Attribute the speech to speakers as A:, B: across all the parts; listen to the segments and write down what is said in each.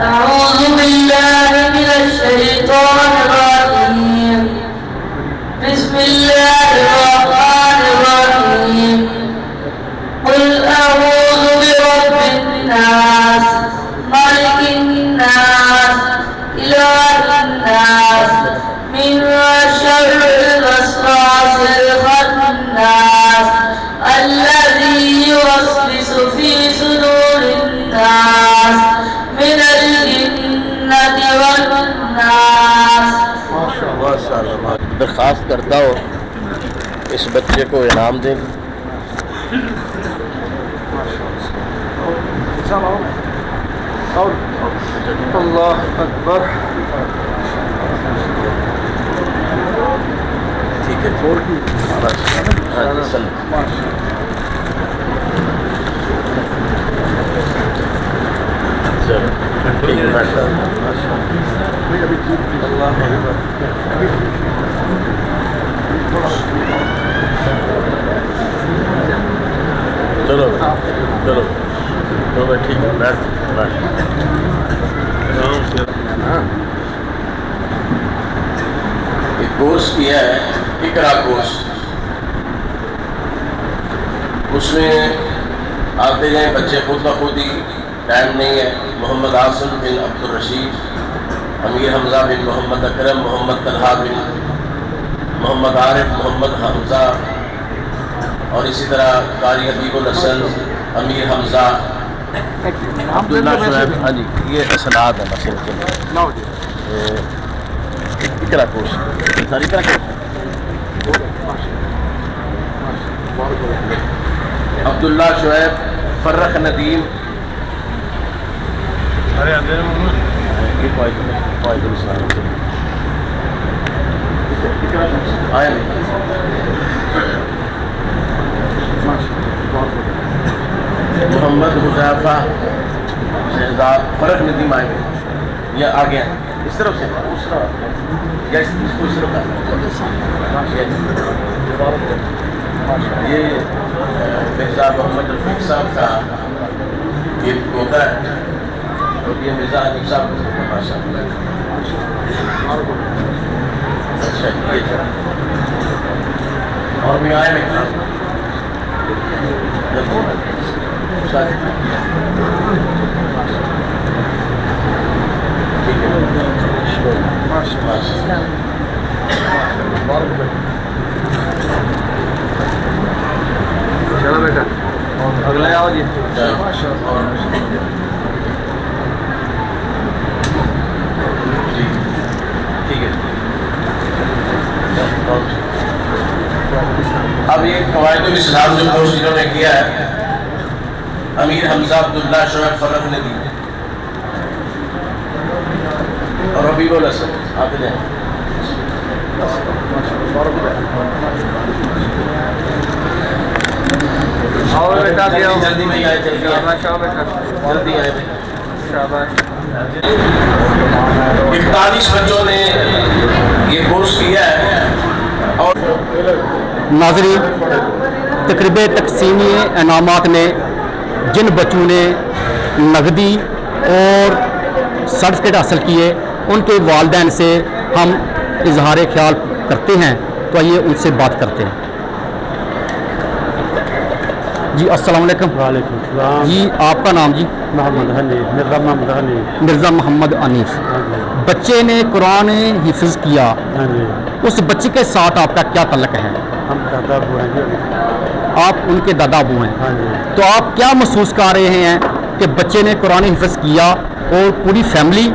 A: أعوذ بالله من الشيطان الرجيم بسم الله الرحمن الرحيم قل أعوذ برب الناس ملك الناس إله الناس من شر الوسواس الخناس الذي يوسوس في صدور الناس من الجنة والناس۔
B: ماشاءاللہ، درخواست کرتا ہو اس بچے کو انعام دیں۔ اللہ اکبر۔ ٹھیک ہے، چھوڑ دی۔ چلو چلو تو میں ٹھیک ہے، بیٹھ ایک کورس کیا ہے، اقرا کورس، اس میں آتے جائیں بچے خود بخود ہی، ٹائم نہیں ہے۔ محمد عاصم بن عبد الرشید، امیر حمزہ بن محمد اکرم، محمد طلحہ بن محمد عارف، محمد حمزہ، اور اسی طرح قاری حبیب الحسن، امیر حمزہ، عبداللہ شعیب۔ ہاں جی، یہ اسناد ہے بس ان کے لیے۔ اقرا کورس، ساری اقرا کورس، عبداللہ شعیب، فرخ ندیم، یہ قائد الاسلام آیا نہیں۔ محمد حذیفہ شہزاد، فرخ ندیم آئے ہوئے، یہ آ گیا اس طرف سے، اس طرف یا اس کو اس طرف۔ یہ مرزا محمد رفیق صاحب کا یہ ہوتا ہے، اور یہ مرزا حنیف صاحب اچھا اور بھی آئے
C: چلو بیٹا اگلا آؤ جی.
B: ٹھیک ہے. اب یہ قواعد الاسلام جو کورس انہوں نے کیا ہے امیر حمزہ عبداللہ شعیب فرق نے دی اور ربیع الاسد آپ نے
C: اور بیٹا
B: جلدی میں آئے چل کے
C: بیٹا
B: جلدی آئے.
C: شاباش.
B: 41 بچوں نے یہ کورس کیا ہے. اور
D: ناظرین، تقریب تقسیمی انعامات میں جن بچوں نے نقدی اور سرٹیفکیٹ حاصل کیے ان کے والدین سے ہم اظہار خیال کرتے ہیں، تو آئیے ان سے بات کرتے ہیں. جی السلام علیکم.
E: وعلیکم السلام.
D: جی آپ کا نام؟ جی
E: محمد حنیف، مرزا محمد حنیف.
D: مرزا محمد انیف.
E: ہاں جی.
D: بچے نے قرآن حفظ کیا،
E: ہاں جی.
D: اس بچے کے ساتھ آپ کا کیا تعلق ہے؟
E: ہم دادا ابو ہیں جی.
D: آپ ان کے دادا ابو ہیں.
E: ہاں جی.
D: تو آپ کیا محسوس کر رہے ہیں کہ بچے نے قرآن حفظ کیا اور پوری فیملی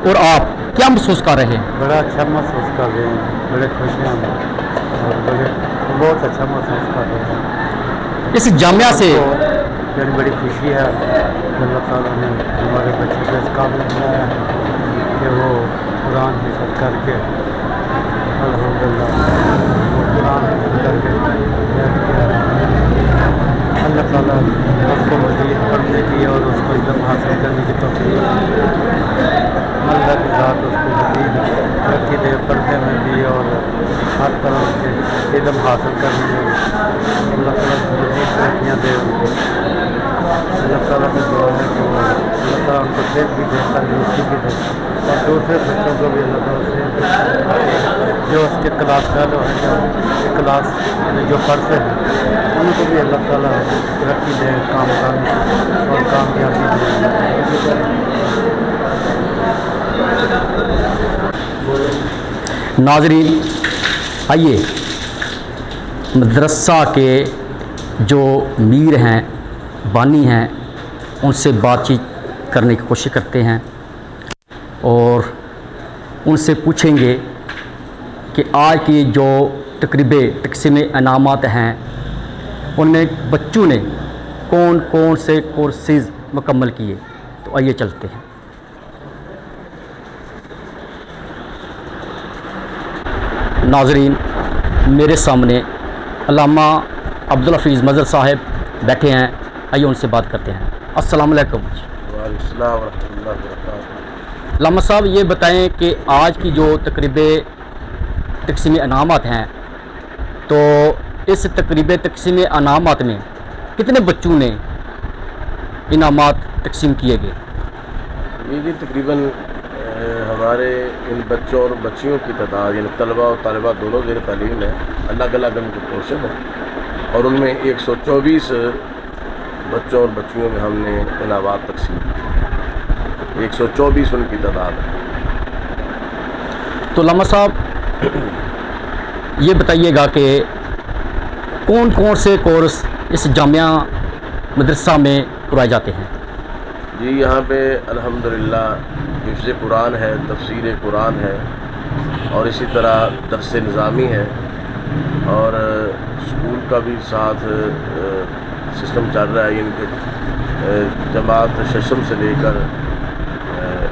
D: اور آپ کیا محسوس کر رہے ہیں؟
E: بڑا اچھا محسوس کر رہے ہیں، بڑے خوش ہیں اور بہت اچھا محسوس کر رہے ہیں.
D: اس جامعہ سے
E: بڑی بڑی خوشی ہے. اللہ تعالیٰ نے ہمارے بچے کو اس قابل بنایا ہے کہ وہ قرآن حفظ کر کے الحمدللہ وہ قرآن حفظ کر کے اللہ تعالیٰ اس کو مزید پڑھنے کی اور اس کو علم حاصل کرنے کی توفیق اللہ کے ذات اس کو مزید ترقی دے، پڑھنے میں بھی اور ہر طرح سے علم حاصل کرنے میں اللہ تعالیٰ کو مزید ترقیاں دے. اللہ تعالیٰ کی دعا ہے کہ وہ اللہ تعالیٰ ان کو صحت بھی دے، تندرستی بھی دے اور دوسرے بچوں کو بھی اللہ تعالیٰ صحت جو اس کے کلاس فیلو ہیں، جو کلاس میں جو پڑھتے ہیں ان کو بھی اللہ تعالیٰ ترقی دے، کامیابی اور کامیابی دے.
D: ناظرین، آئیے مدرسہ کے جو میر ہیں، بانی ہیں، ان سے بات چیت کرنے کی کوشش کرتے ہیں اور ان سے پوچھیں گے کہ آج کی جو تقریب تقسیم انعامات ہیں ان میں بچوں نے کون کون سے کورسز مکمل کیے. تو آئیے چلتے ہیں. ناظرین، میرے سامنے علامہ عبدالحفیظ مظہر صاحب بیٹھے ہیں، آئیے ان سے بات کرتے ہیں. السلام علیکم.
B: وعلیکم السلام ورحمۃ اللہ وبرکاتہ.
D: علامہ صاحب یہ بتائیں کہ آج کی جو تقریب تقسیم انعامات ہیں تو اس تقریب تقسیم انعامات میں کتنے بچوں نے انعامات تقسیم کیے گئے؟
B: یہ جی تقریباً ہمارے ان بچوں اور بچیوں کی تعداد یعنی طلبہ اور طالبات دونوں زیر تعلیم ہے، الگ الگ ان کے پورشن ہیں اور ان میں 124 بچوں اور بچیوں میں ہم نے انعامات تقسیم کیے. 124 ان کی تعداد ہے.
D: تو علامہ صاحب یہ بتائیے گا کہ کون کون سے کورس اس جامعہ مدرسہ میں کروائے جاتے ہیں؟
B: جی یہاں پہ الحمدللہ حفظ قرآن ہے، تفسیر قرآن ہے اور اسی طرح درس نظامی ہے اور اسکول کا بھی ساتھ سسٹم چل رہا ہے. یعنی کہ جماعت ششم سے لے کر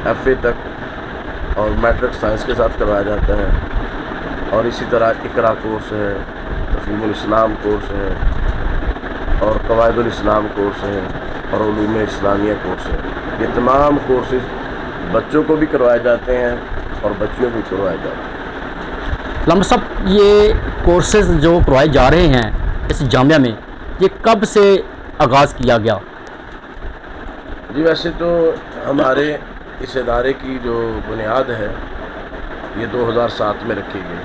B: ایف اے تک اور میٹرک سائنس کے ساتھ کروایا جاتا ہے اور اسی طرح اقرا کورس ہے، تفہیم الاسلام کورس ہے اور قواعد الاسلام کورس ہے اور علوم اسلامیہ کورس ہے. یہ تمام کورسز بچوں کو بھی کروائے جاتے ہیں اور بچیوں کو بھی کروائے جاتے ہیں.
D: علامہ صاحب یہ کورسز جو کروائے جا رہے ہیں اس جامعہ میں یہ کب سے آغاز کیا گیا؟
B: جی ویسے تو ہمارے اس ادارے کی جو بنیاد ہے یہ 2007 میں رکھی گئی،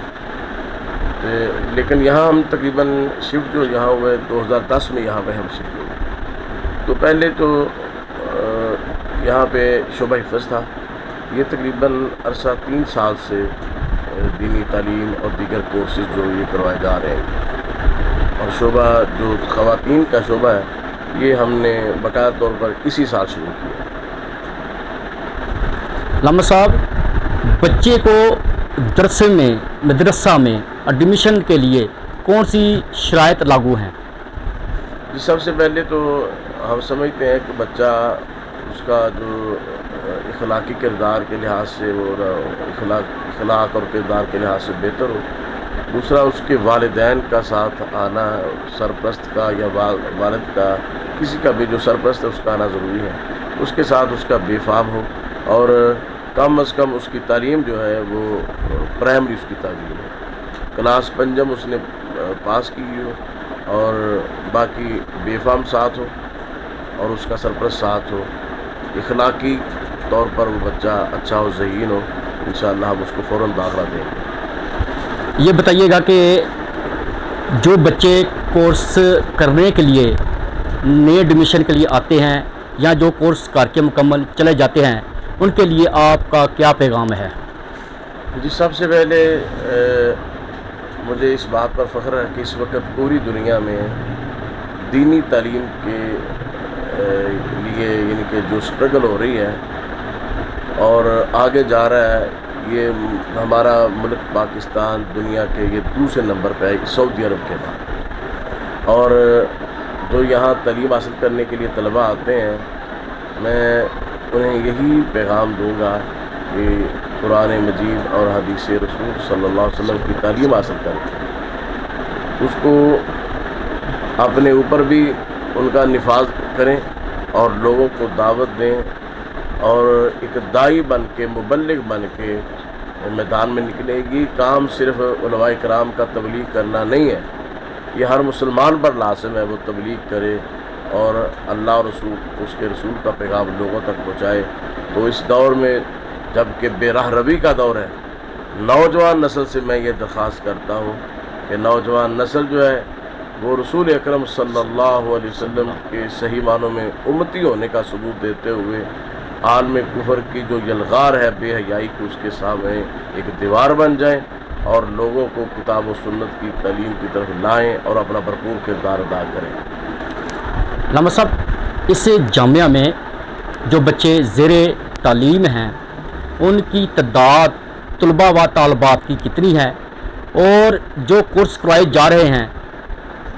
B: لیکن یہاں ہم تقریباً شفٹ جو یہاں ہوئے 2010 میں یہاں پہ ہم شفٹ ہوئے۔ تو پہلے تو یہاں پہ شعبہ حفظ تھا، یہ تقریباً عرصہ 3 سال سے دینی تعلیم اور دیگر کورسز جو یہ کروائے جا رہے ہیں، اور شعبہ جو خواتین کا شعبہ ہے یہ ہم نے باقاعدہ طور پر اسی سال شروع کیا۔
D: علامہ صاحب، بچے کو درس میں مدرسہ میں ایڈمیشن کے لیے کون سی شرائط لاگو ہیں؟
B: جی، سب سے پہلے تو ہم سمجھتے ہیں کہ بچہ اس کا جو اخلاقی کردار کے لحاظ سے اور اخلاق اور کردار کے لحاظ سے بہتر ہو۔ دوسرا، اس کے والدین کا ساتھ آنا، سرپرست کا یا والد کا، کسی کا بھی جو سرپرست ہے اس کا آنا ضروری ہے، اس کے ساتھ اس کا بے فام ہو، اور کم از کم اس کی تعلیم جو ہے وہ پرائمری اس کی تعلیم ہے، کلاس 5 اس نے پاس کی ہو، اور باقی بے فام ساتھ ہو اور اس کا سرپرست ساتھ ہو، اخلاقی طور پر وہ بچہ اچھا ہو، ذہین ہو، انشاءاللہ ہم اس کو فوراً داخلہ دیں گے۔
D: یہ بتائیے گا کہ جو بچے کورس کرنے کے لیے نئے ایڈمیشن کے لیے آتے ہیں یا جو کورس کر کے مکمل چلے جاتے ہیں، ان کے لیے آپ کا کیا پیغام ہے؟
B: جی، سب سے پہلے مجھے اس بات پر فخر ہے کہ اس وقت پوری دنیا میں دینی تعلیم کے لیے یعنی کہ جو اسٹرگل ہو رہی ہے اور آگے جا رہا ہے، یہ ہمارا ملک پاکستان دنیا کے یہ دوسرے نمبر پہ ہے سعودی عرب کے بعد، اور جو یہاں تعلیم حاصل کرنے کے لیے طلباء آتے ہیں، میں انہیں یہی پیغام دوں گا کہ قرآن مجید اور حدیث رسول صلی اللہ علیہ وسلم کی تعلیم حاصل کریں، اس کو اپنے اوپر بھی ان کا نفاذ کریں اور لوگوں کو دعوت دیں، اور ایک داعی بن کے، مبلغ بن کے میدان میں نکلے گی۔ کام صرف علماء کرام کا تبلیغ کرنا نہیں ہے، یہ ہر مسلمان پر لازم ہے وہ تبلیغ کرے اور اللہ اور اس کے رسول کا پیغام لوگوں تک پہنچائے۔ تو اس دور میں جب کہ بے راہ روی کا دور ہے، نوجوان نسل سے میں یہ درخواست کرتا ہوں کہ نوجوان نسل جو ہے وہ رسول اکرم صلی اللہ علیہ وسلم کے صحیح معنوں میں امتی ہونے کا ثبوت دیتے ہوئے عالم کفر کی جو یلغار ہے بے حیائی کی، اس کے سامنے ایک دیوار بن جائیں اور لوگوں کو کتاب و سنت کی تعلیم کی طرف لائیں اور اپنا بھرپور کردار ادا کریں۔
D: علامہ صاحب، اس جامعہ میں جو بچے زیر تعلیم ہیں ان کی تعداد طلباء و طالبات کی کتنی ہے، اور جو کورس کروائے جا رہے ہیں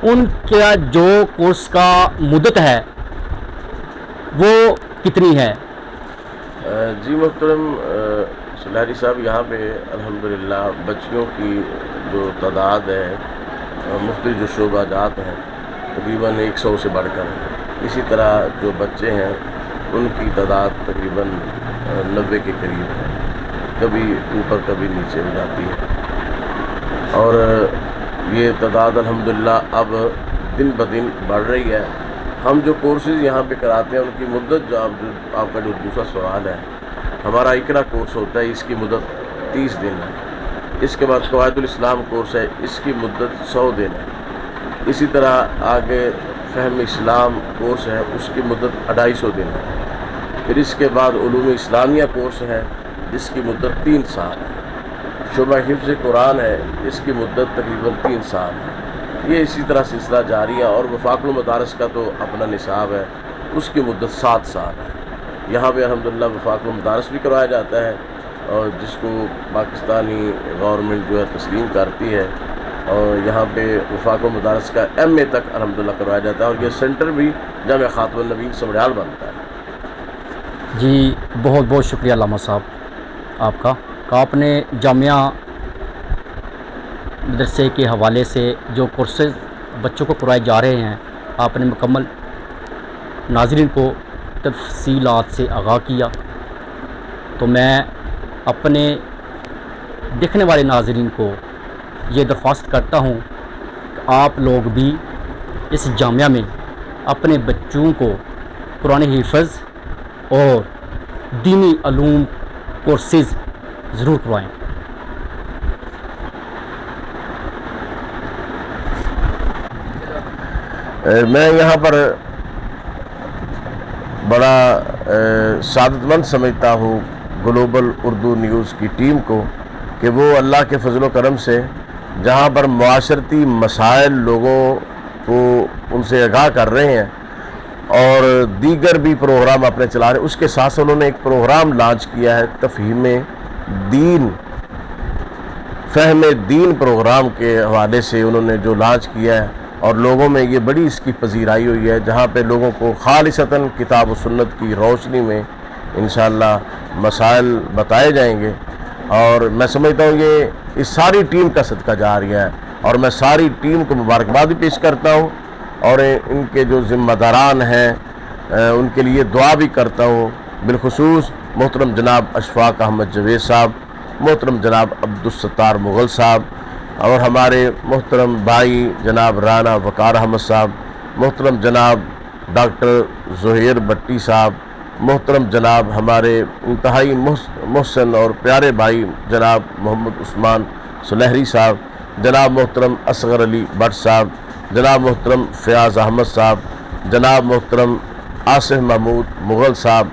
D: ان کا جو کورس کا مدت ہے وہ کتنی ہے؟
B: جی محترم سلہری صاحب، یہاں پہ الحمدللہ بچیوں کی جو تعداد ہے مختلف جو شعبہ جات ہیں تقریباً 100 سے بڑھ کر، اسی طرح جو بچے ہیں ان کی تعداد تقریباً 90 کے قریب ہے، کبھی اوپر کبھی نیچے ہو جاتی ہے، اور یہ تعداد الحمدللہ اب دن بدن بڑھ رہی ہے۔ ہم جو کورسز یہاں پہ کراتے ہیں ان کی مدت، جو آپ کا جو دوسرا سوال ہے، ہمارا اقرا کورس ہوتا ہے، اس کی مدت 30 دن ہے۔ اس کے بعد قواعد الاسلام کورس ہے، اس کی مدت 100 دن ہے۔ اسی طرح آگے فہم اسلام کورس ہے، اس کی مدت 250 دن ہے۔ پھر اس کے بعد علوم اسلامیہ کورس ہے جس کی مدت 3 سال ہے۔ شعبہ حفظ قرآن ہے، اس کی مدت تقریباً 3 سال ہے۔ یہ اسی طرح سلسلہ جاری ہے، اور وفاق المدارس کا تو اپنا نصاب ہے، اس کی مدت 7 سال ہے۔ یہاں پہ الحمدللہ وفاق المدارس بھی کروایا جاتا ہے، اور جس کو پاکستانی گورنمنٹ جو ہے تسلیم کرتی ہے، اور یہاں پہ وفاق المدارس کا MA تک الحمدللہ کروایا جاتا ہے، اور یہ سینٹر بھی جامعہ خاتم النبیین سمڑیال بنتا ہے۔
D: جی، بہت بہت شکریہ علامہ صاحب آپ کا، کہ آپ نے جامعہ مدرسے کے حوالے سے جو کورسز بچوں کو کرائے جا رہے ہیں آپ نے مکمل ناظرین کو تفصیلات سے آگاہ کیا۔ تو میں اپنے دیکھنے والے ناظرین کو یہ درخواست کرتا ہوں کہ آپ لوگ بھی اس جامعہ میں اپنے بچوں کو قرآن حفظ اور دینی علوم کورسز ضرور کروائیں۔
B: میں یہاں پر بڑا سعادت مند سمجھتا ہوں گلوبل اردو نیوز کی ٹیم کو کہ وہ اللہ کے فضل و کرم سے جہاں پر معاشرتی مسائل لوگوں کو ان سے آگاہ کر رہے ہیں اور دیگر بھی پروگرام اپنے چلا رہے ہیں، اس کے ساتھ انہوں نے ایک پروگرام لانچ کیا ہے تفہیم دین، فہم دین پروگرام کے حوالے سے انہوں نے جو لانچ کیا ہے، اور لوگوں میں یہ بڑی اس کی پذیرائی ہوئی ہے، جہاں پہ لوگوں کو خالصتاً کتاب و سنت کی روشنی میں انشاءاللہ مسائل بتائے جائیں گے۔ اور میں سمجھتا ہوں یہ اس ساری ٹیم کا صدقہ جاریہ ہے، اور میں ساری ٹیم کو مبارکباد بھی پیش کرتا ہوں، اور ان کے جو ذمہ داران ہیں ان کے لیے دعا بھی کرتا ہوں، بالخصوص محترم جناب اشفاق احمد جوید صاحب، محترم جناب عبدالستار مغل صاحب، اور ہمارے محترم بھائی جناب رانا وقار احمد صاحب، محترم جناب ڈاکٹر زہیر بٹی صاحب، محترم جناب ہمارے انتہائی محسن اور پیارے بھائی جناب محمد عثمان سلہری صاحب، جناب محترم اصغر علی بٹ صاحب، جناب محترم فیاض احمد صاحب، جناب محترم آصف محمود مغل صاحب،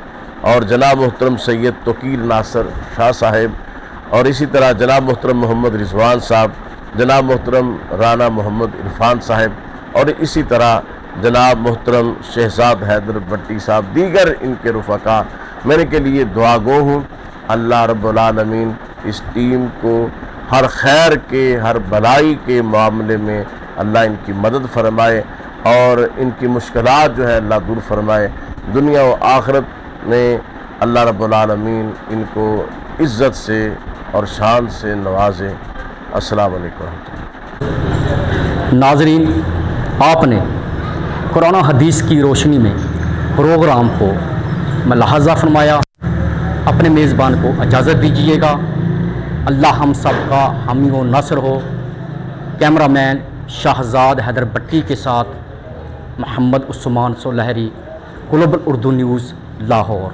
B: اور جناب محترم سید توقیر ناصر شاہ صاحب، اور اسی طرح جناب محترم محمد رضوان صاحب، جناب محترم رانا محمد عرفان صاحب، اور اسی طرح جناب محترم شہزاد حیدر بٹی صاحب، دیگر ان کے رفقا، میں نے کے لیے دعا گو ہوں۔ اللہ رب العالمین اس ٹیم کو ہر خیر کے، ہر بھلائی کے معاملے میں اللہ ان کی مدد فرمائے، اور ان کی مشکلات جو ہے اللہ دور فرمائے، دنیا و آخرت میں اللہ رب العالمین ان کو عزت سے اور شان سے نوازے۔ السلام علیکم ورحمۃ اللہ۔
D: ناظرین، آپ نے قرآن و حدیث کی روشنی میں پروگرام کو ملاحظہ فرمایا، اپنے میزبان کو اجازت دیجیے گا۔ اللہ ہم سب کا حامی و ناصر ہو۔ کیمرہ مین شہزاد حیدر بٹی کے ساتھ محمد عثمان سلہری، گلوبل اردو نیوز، لاہور۔